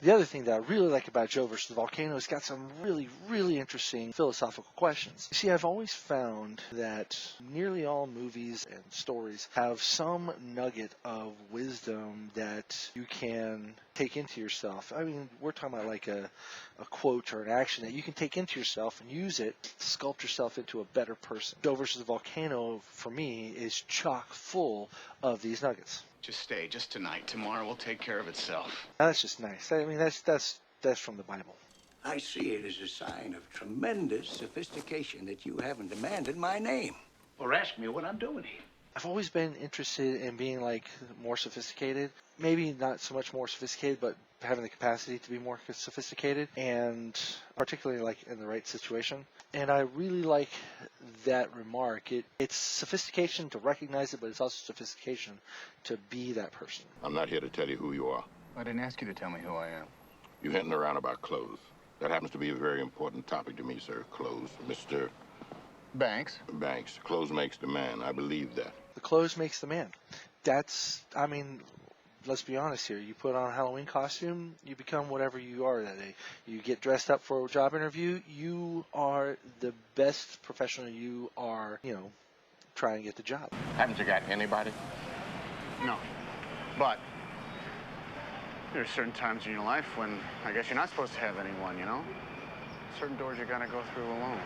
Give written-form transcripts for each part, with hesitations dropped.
The other thing that I really like about Joe versus the Volcano is got some really, really interesting philosophical questions. You see, I've always found that nearly all movies and stories have some nugget of wisdom that you can take into yourself. I mean, we're talking about like a quote or an action that you can take into yourself and use it to sculpt yourself into a better person. Joe versus the Volcano, for me, is chock full of these nuggets. Just stay, just tonight. Tomorrow will take care of itself. Now, that's just nice. I mean, that's from the Bible. I see it as a sign of tremendous sophistication that you haven't demanded my name. Or ask me what I'm doing here. I've always been interested in being like more sophisticated. Maybe not so much more sophisticated, but having the capacity to be more sophisticated, and particularly like in the right situation. And I really like that remark. It's sophistication to recognize it, but it's also sophistication to be that person. I'm not here to tell you who you are. I didn't ask you to tell me who I am. You're hinting around about clothes. That happens to be a very important topic to me, sir. Clothes. Mr. Banks? Banks. Clothes makes the man. I believe that. The clothes makes the man. I mean, let's be honest here. You put on a Halloween costume, you become whatever you are that day. You get dressed up for a job interview, you are the best professional you are, trying to get the job. Haven't you got anybody? No. But there are certain times in your life when I guess you're not supposed to have anyone, Certain doors you gotta go through alone.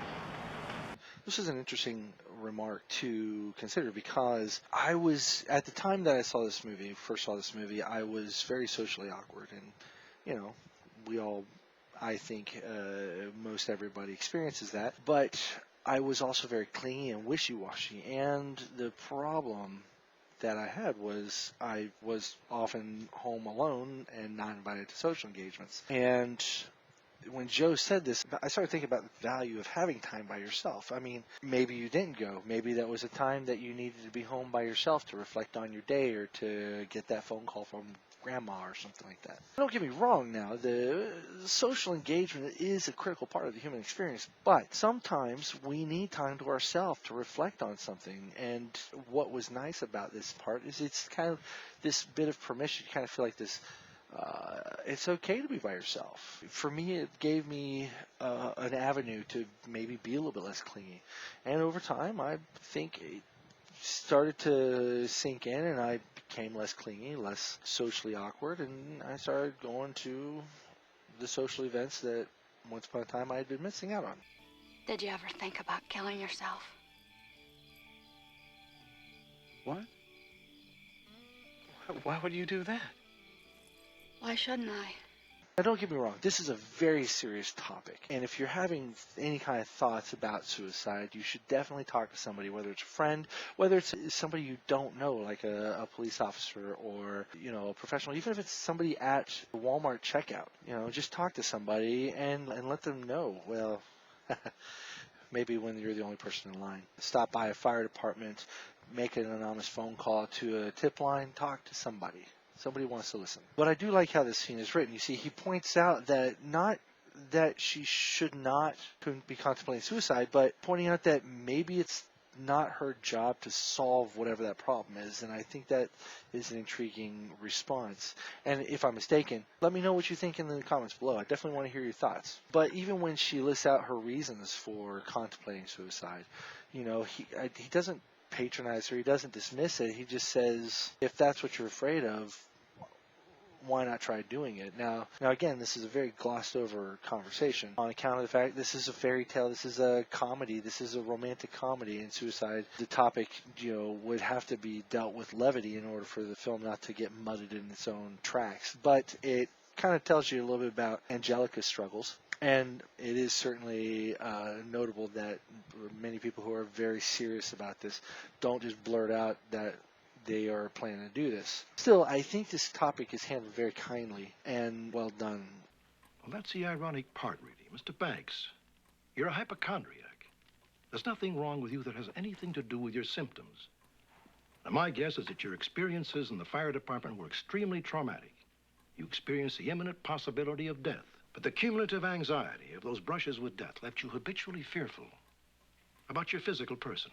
This is an interesting remark to consider because I was, at the time that I first saw this movie, I was very socially awkward. And, we all, I think, most everybody experiences that. But I was also very clingy and wishy-washy. And the problem that I had was I was often home alone and not invited to social engagements. And when Joe said this, I started thinking about the value of having time by yourself. I mean, maybe you didn't go. Maybe that was a time that you needed to be home by yourself to reflect on your day or to get that phone call from grandma or something like that. Don't get me wrong now, the social engagement is a critical part of the human experience, but sometimes we need time to ourselves to reflect on something. And what was nice about this part is it's kind of this bit of permission. You kind of feel like this, it's okay to be by yourself. For me, it gave me an avenue to maybe be a little bit less clingy. And over time, I think it started to sink in, and I became less clingy, less socially awkward, and I started going to the social events that once upon a time I had been missing out on. Did you ever think about killing yourself? What? Why would you do that? Why shouldn't I? Now, don't get me wrong, this is a very serious topic, and if you're having any kind of thoughts about suicide, you should definitely talk to somebody, whether it's a friend, whether it's somebody you don't know, like a police officer or, a professional, even if it's somebody at the Walmart checkout, just talk to somebody and let them know, well, maybe when you're the only person in line. Stop by a fire department, make an anonymous phone call to a tip line, talk to somebody. Somebody wants to listen. But I do like how this scene is written. You see, he points out that not that she couldn't be contemplating suicide, but pointing out that maybe it's not her job to solve whatever that problem is. And I think that is an intriguing response. And if I'm mistaken, let me know what you think in the comments below. I definitely want to hear your thoughts. But even when she lists out her reasons for contemplating suicide, he doesn't patronize her. He doesn't dismiss it. He just says, if that's what you're afraid of, why not try doing it? Now again, this is a very glossed over conversation on account of the fact this is a fairy tale, this is a comedy, this is a romantic comedy, and suicide, the topic, would have to be dealt with levity in order for the film not to get mudded in its own tracks. But it kind of tells you a little bit about Angelica's struggles. And it is certainly notable that many people who are very serious about this don't just blurt out that they are planning to do this. Still, I think this topic is handled very kindly and well done. Well, that's the ironic part, really. Mr. Banks, you're a hypochondriac. There's nothing wrong with you that has anything to do with your symptoms. Now, my guess is that your experiences in the fire department were extremely traumatic. You experienced the imminent possibility of death. But the cumulative anxiety of those brushes with death left you habitually fearful about your physical person.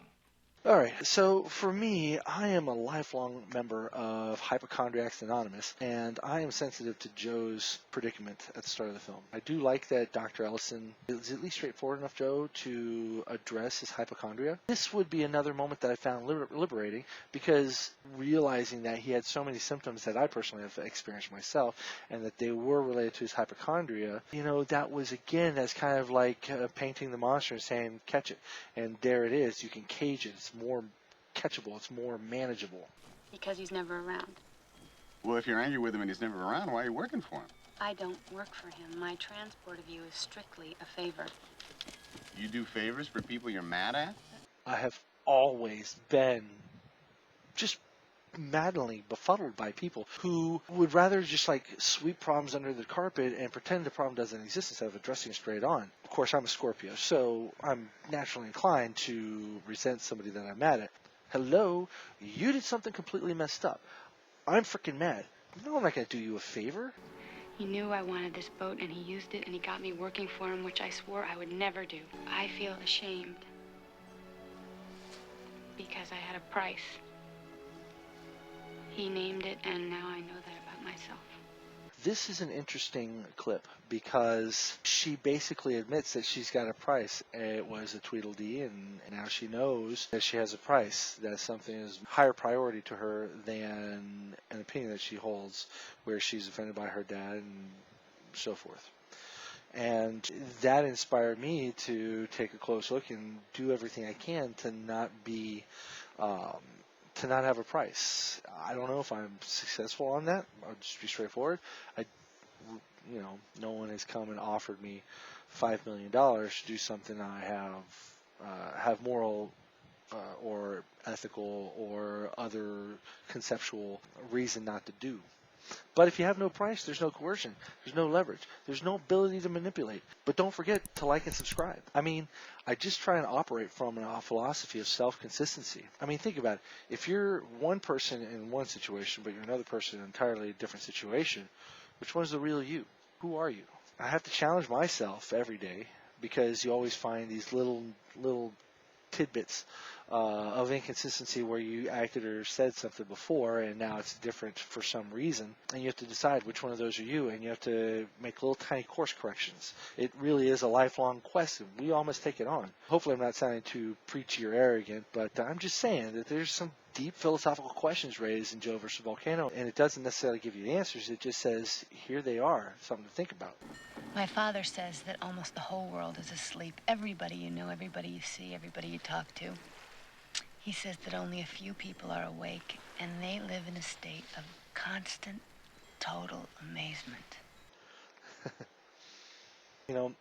All right, so for me, I am a lifelong member of Hypochondriacs Anonymous, and I am sensitive to Joe's predicament at the start of the film. I do like that Dr. Ellison is at least straightforward enough, Joe, to address his hypochondria. This would be another moment that I found liberating, because realizing that he had so many symptoms that I personally have experienced myself, and that they were related to his hypochondria, that was, again, that's kind of like painting the monster and saying, catch it. And there it is. You can cage it. It's more catchable. It's more manageable. Because he's never around. Well, if you're angry with him and he's never around, why are you working for him? I don't work for him. My transport of you is strictly a favor. You do favors for people you're mad at? I have always been just maddeningly befuddled by people who would rather just sweep problems under the carpet and pretend the problem doesn't exist instead of addressing it straight on. Of course, I'm a Scorpio, so I'm naturally inclined to resent somebody that I'm mad at. Hello, you did something completely messed up. I'm freaking mad. No, I'm not going to do you a favor. He knew I wanted this boat, and he used it, and he got me working for him, which I swore I would never do. I feel ashamed. Because I had a price. He named it, and now I know that about myself. This is an interesting clip because she basically admits that she's got a price. It was a Tweedledee, and now she knows that she has a price, that something is higher priority to her than an opinion that she holds where she's offended by her dad and so forth. And that inspired me to take a close look and do everything I can to not be to not have a price. I don't know if I'm successful on that. I'll just be straightforward. No one has come and offered me $5 million to do something I have moral or ethical or other conceptual reason not to do. But if you have no price, there's no coercion, there's no leverage, there's no ability to manipulate. But don't forget to like and subscribe. I just try and operate from a philosophy of self-consistency. Think about it. If you're one person in one situation, but you're another person in an entirely different situation, which one's the real you? Who are you? I have to challenge myself every day because you always find these little tidbits of inconsistency where you acted or said something before and now it's different for some reason, and you have to decide which one of those are you, and you have to make little tiny course corrections. It really is a lifelong quest, and we all must take it on. Hopefully I'm not sounding too preachy or arrogant, but I'm just saying that there's some deep philosophical questions raised in Joe Versus the Volcano, and it doesn't necessarily give you the answers. It just says, here they are, something to think about. My father says that almost the whole world is asleep. Everybody you know, everybody you see, everybody you talk to. He says that only a few people are awake, and they live in a state of constant, total amazement.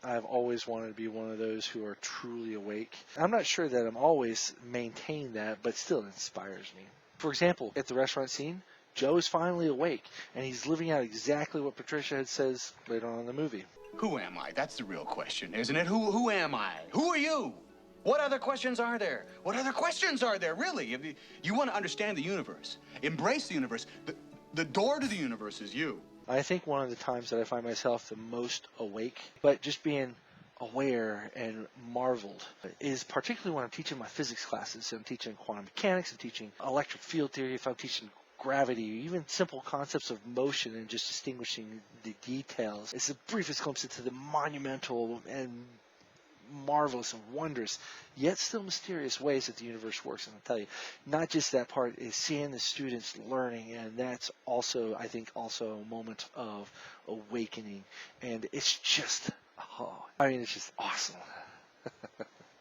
I've always wanted to be one of those who are truly awake. I'm not sure that I'm always maintain that, but still it inspires me. For example, at the restaurant scene, Joe is finally awake, and he's living out exactly what Patricia had says later on in the movie. Who am I? That's the real question, isn't it? Who am I? Who are you? What other questions are there? What other questions are there, really? If you want to understand the universe, embrace the universe, the door to the universe is you. I think one of the times that I find myself the most awake, but just being aware and marveled, is particularly when I'm teaching my physics classes. I'm teaching quantum mechanics, I'm teaching electric field theory, if I'm teaching gravity, even simple concepts of motion and just distinguishing the details. It's the briefest glimpse into the monumental and marvelous and wondrous, yet still mysterious ways that the universe works. And I'll tell you, not just that part, is seeing the students learning, and that's also, I think, also a moment of awakening. And it's just, it's just awesome.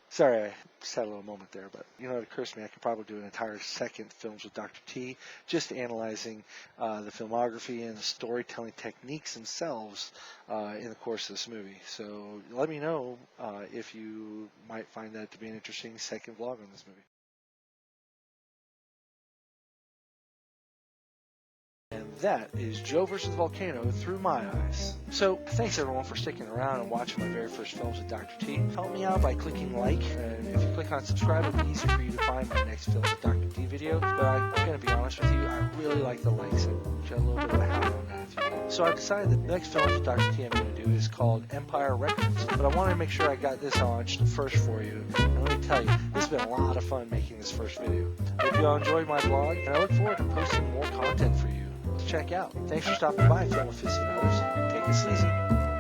Sorry, I just had a little moment there, but it occurs to me I could probably do an entire second Films with Dr. T, just analyzing the filmography and the storytelling techniques themselves in the course of this movie. So let me know if you might find that to be an interesting second vlog on this movie. And that is Joe versus the Volcano through my eyes. So, thanks everyone for sticking around and watching my very first films with Dr. T. Help me out by clicking like, and if you click on subscribe, it'll be easy for you to find my next Films with Dr. T video. But I'm going to be honest with you, I really like the likes and get a little bit of a hound on that, if you will. So I decided that the next Films with Dr. T I'm going to do is called Empire Records. But I wanted to make sure I got this launched first for you. And let me tell you, this has been a lot of fun making this first video. I hope you all enjoyed my vlog, and I look forward to posting more content for you to check out. Thanks for stopping by, film aficionados. Take this easy.